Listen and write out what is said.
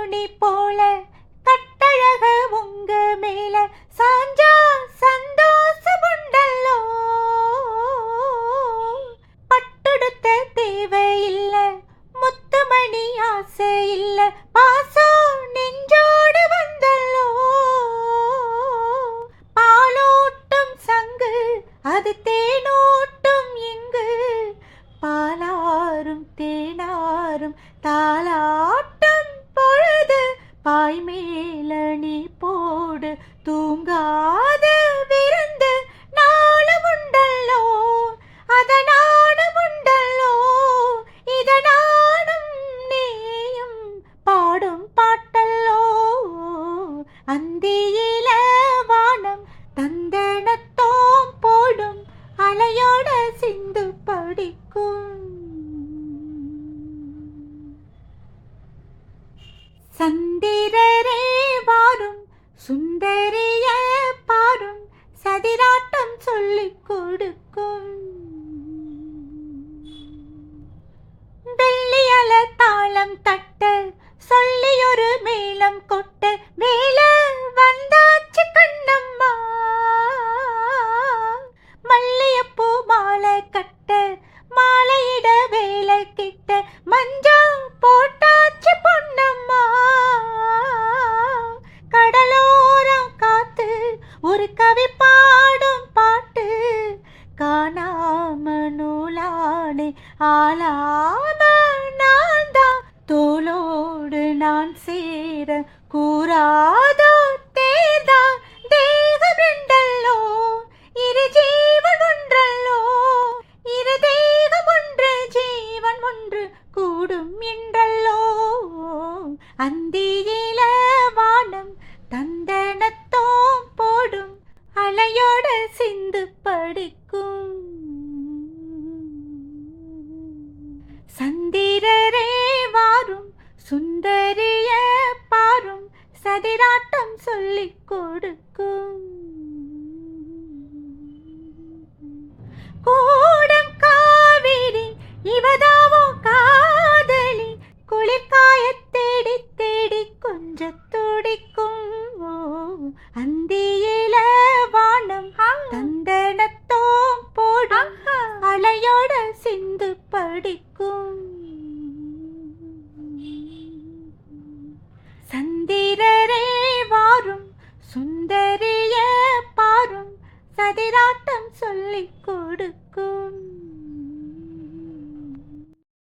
தாவணி போல கட்டழக உங்க மேல சாஞ்சா சந்தோஷமுண்டல்லோ. பட்டுடுத்த தேவையில்ல, முத்துமணி ஆசை இல்ல, பாசம் நெஞ்சோடு வந்தல்லோ. பாலோட்டும் சங்கு அது தேனோட்டும் இங்கு, பாலாரும் தேனாரும் தாலாட்டும் பொழுது, பாய் மேல நீ போடு தூங்காத விருந்து. நாளுமுண்டல்லோ அத நானுமுண்டல்லோ, இத நானும் நீயும் பாடும் பாட்டல்லோ. அந்தியில வானம் தந்தனத்தோம் போடும், அலையோட சிந்து படிக்கும். சந்திரரே வாரும் சுந்தரிய பாரும், சதிராட்டம் சொல்லிக் கொடுக்கும். வெள்ளியல தாளம் தட்ட சொல்லி ஒரு மேளம் கொட்ட, மேல வந்தாச்சு கண்ணம்மா. மல்லியப்பூ மாலை கட்ட மாலையிட வேலை கிட்ட, மஞ்சா போட்டாச்சு பொன்னம்மா. கடலோரம் காத்து ஒரு கவி பாடும் பாட்டு, காணாம நூலானே ஆளாம நான் தான், தோளோடு நான் சேர கூறாதோ தேர்தா. தேகம் ரெண்டல்லோ இரு ஜீவன் ஒன்றல்லோ, இரு தேகம் ஒன்று ஜீவன் ஒன்று கூடும் என்றல்லோ. அந்தியில வானம் தந்தனத்தோம் போடும், அலையோட சிந்து படிக்கும். சந்திரரே வாரும் சுந்தர